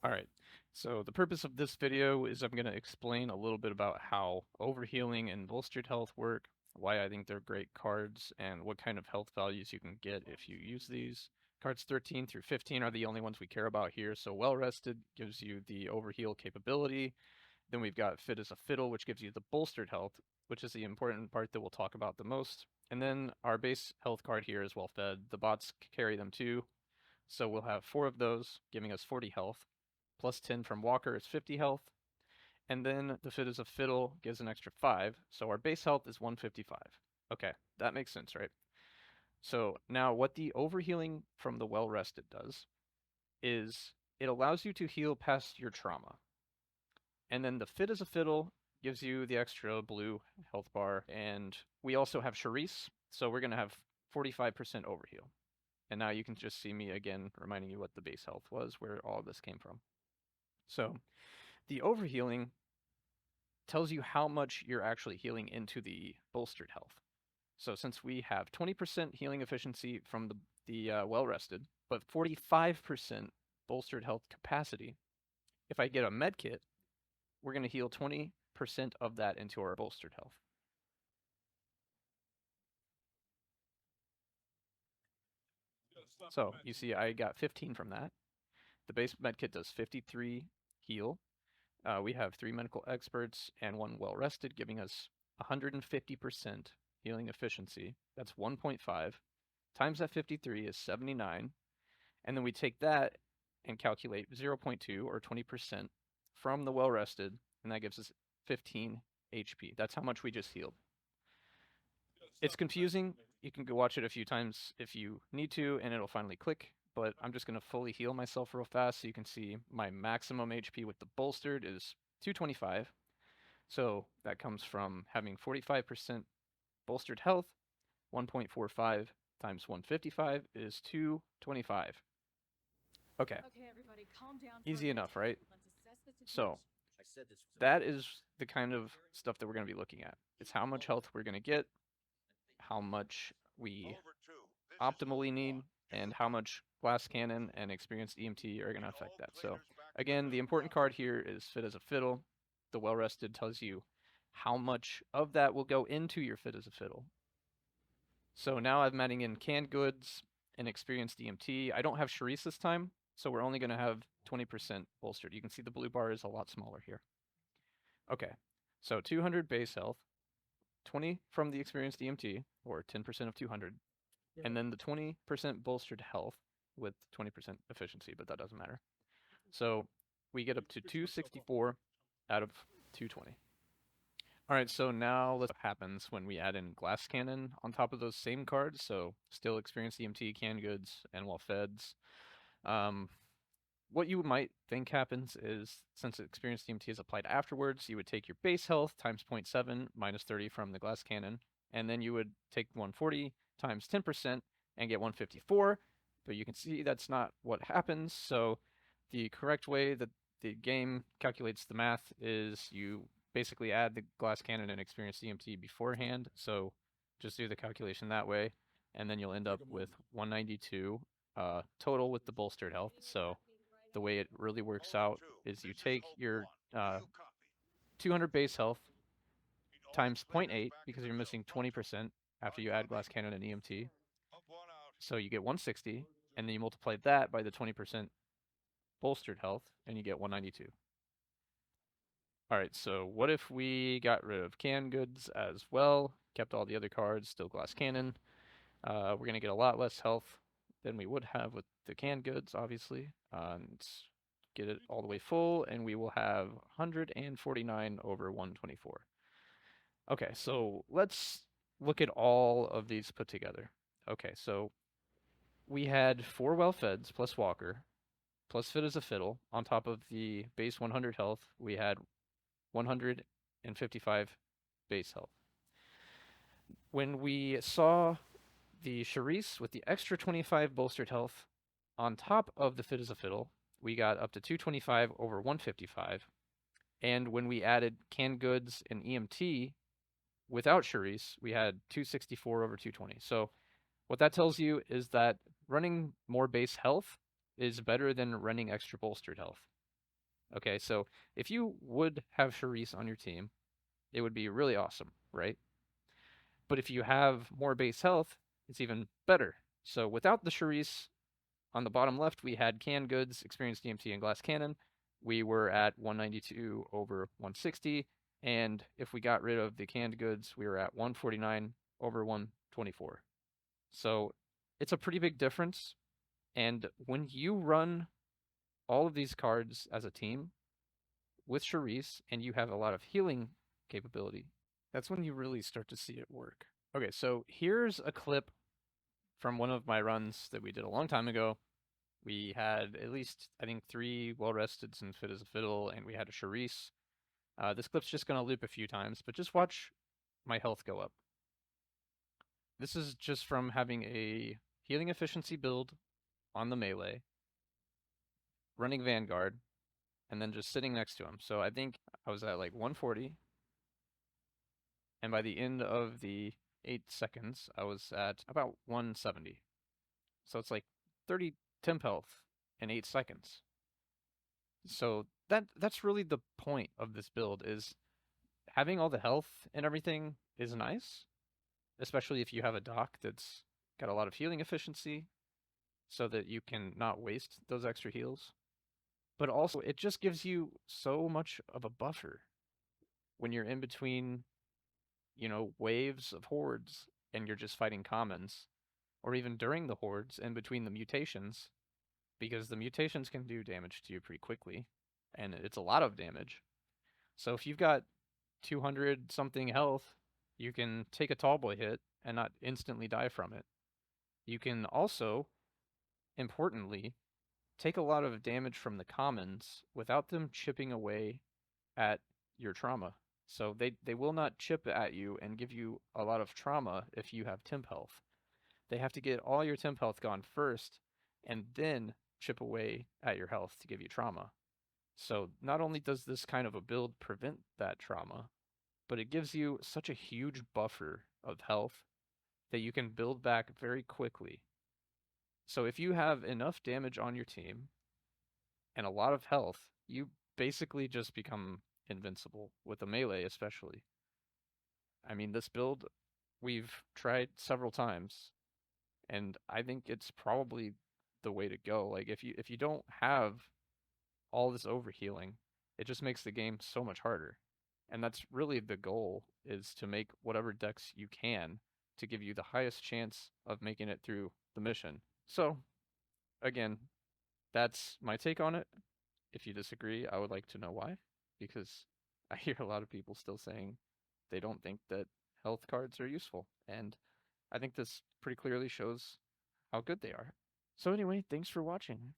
Alright, so the purpose of this video is I'm going to explain a little bit about how overhealing and bolstered health work, why I think they're great cards, and what kind of health values you can get if you use these. Cards 13 through 15 are the only ones we care about here, so Well Rested gives you the overheal capability. Then we've got Fit as a Fiddle, which gives you the bolstered health, which is the important part that we'll talk about the most. And then our base health card here is Well Fed. The bots carry them too, so we'll have 4 of those, giving us 40 health. Plus 10 from Walker is 50 health. And then the Fit as a Fiddle gives an extra 5, so our base health is 155. Okay, that makes sense, right? So now what the overhealing from the Well Rested does is it allows you to heal past your trauma. And then the Fit as a Fiddle gives you the extra blue health bar, and we also have Charisse, so we're going to have 45% overheal. And now you can just see me again reminding you what the base health was, where all of this came from. So the overhealing tells you how much you're actually healing into the bolstered health. So since we have 20% healing efficiency from the well rested, but 45% bolstered health capacity, if I get a med kit, we're going to heal 20% of that into our bolstered health. So you see I got 15 from that. The base med kit does 53 heal. We have 3 medical experts and 1 well rested, giving us 150% healing efficiency. That's 1.5 times that 53 is 79. And then we take that and calculate 0.2 or 20% from the well rested, and that gives us 15 HP. That's how much we just healed. It's confusing. You can go watch it a few times if you need to, and it'll finally click. But I'm just going to fully heal myself real fast so you can see my maximum HP with the bolstered is 225. So that comes from having 45% bolstered health. 1.45 times 155 is 225. Okay. Easy enough, right? So that is the kind of stuff that we're going to be looking at. It's how much health we're going to get, how much we optimally need, and how much Glass Cannon and Experienced EMT are going to affect that. So again, the important card here is Fit as a Fiddle. The Well Rested tells you how much of that will go into your Fit as a Fiddle. So now I'm adding in canned goods and Experienced EMT. I don't have Charisse this time, so we're only going to have 20% bolstered. You can see the blue bar is a lot smaller here. Okay, so 200 base health, 20 from the Experienced EMT, or 10% of 200, and then the 20% bolstered health with 20% efficiency, but that doesn't matter. So we get up to 264 out of 220. All right, so now let's see what happens when we add in Glass Cannon on top of those same cards. So still Experienced EMT, canned goods, and well feds. What you might think happens is since Experienced EMT is applied afterwards, you would take your base health times 0.7 minus 30 from the Glass Cannon, and then you would take 140 times 10% and get 154. But you can see that's not what happens. So the correct way that the game calculates the math is you basically add the Glass Cannon and Experienced EMT beforehand. So just do the calculation that way, and then you'll end up with 192 total with the bolstered health. So the way it really works out is you take your 200 base health times 0.8 because you're missing 20% after you add Glass Cannon and EMT. So you get 160, and then you multiply that by the 20% bolstered health, and you get 192. All right, so what if we got rid of canned goods as well, kept all the other cards, still Glass Cannon? We're going to get a lot less health than we would have with the canned goods, obviously. And get it all the way full, and we will have 149 over 124. Okay, so let's look at all of these put together. Okay, so we had 4 well feds plus Walker, plus Fit as a Fiddle. On top of the base 100 health, we had 155 base health. When we saw the Charisse with the extra 25 bolstered health on top of the Fit as a Fiddle, we got up to 225 over 155. And when we added canned goods and EMT without Charisse, we had 264 over 220. So what that tells you is that running more base health is better than running extra bolstered health. Okay, so if you would have Charisse on your team, it would be really awesome, right? But if you have more base health, it's even better. So without the Charisse, on the bottom left, we had canned goods, experienced DMT, and glass cannon. We were at 192 over 160. And if we got rid of the canned goods, we were at 149 over 124. So it's a pretty big difference. And when you run all of these cards as a team with Charisse and you have a lot of healing capability, that's when you really start to see it work. Okay, so here's a clip from one of my runs that we did a long time ago. We had at least, I think, 3 well-resteds and fit as a fiddle, and we had a Charisse. This clip's just going to loop a few times, but just watch my health go up. This is just from having a healing efficiency build on the melee, running Vanguard, and then just sitting next to him. So I think I was at like 140, and by the end of the 8 seconds, I was at about 170. So it's like 30 temp health in 8 seconds. So that's really the point of this build, is having all the health and everything is nice, especially if you have a doc that's got a lot of healing efficiency so that you can not waste those extra heals. But also it just gives you so much of a buffer when you're in between, waves of hordes and you're just fighting commons, or even during the hordes in between the mutations, because the mutations can do damage to you pretty quickly, and it's a lot of damage. So if you've got 200 something health, you can take a tall boy hit and not instantly die from it. You can also, importantly, take a lot of damage from the commons without them chipping away at your trauma. So they will not chip at you and give you a lot of trauma if you have temp health. They have to get all your temp health gone first and then chip away at your health to give you trauma. So not only does this kind of a build prevent that trauma, but it gives you such a huge buffer of health that you can build back very quickly. So if you have enough damage on your team and a lot of health, you basically just become invincible, with the melee especially. I mean, this build we've tried several times, and I think it's probably the way to go. Like if you don't have all this overhealing, it just makes the game so much harder. And that's really the goal, is to make whatever decks you can to give you the highest chance of making it through the mission. So, again, that's my take on it. If you disagree, I would like to know why, because I hear a lot of people still saying they don't think that health cards are useful, and I think this pretty clearly shows how good they are. So anyway, thanks for watching.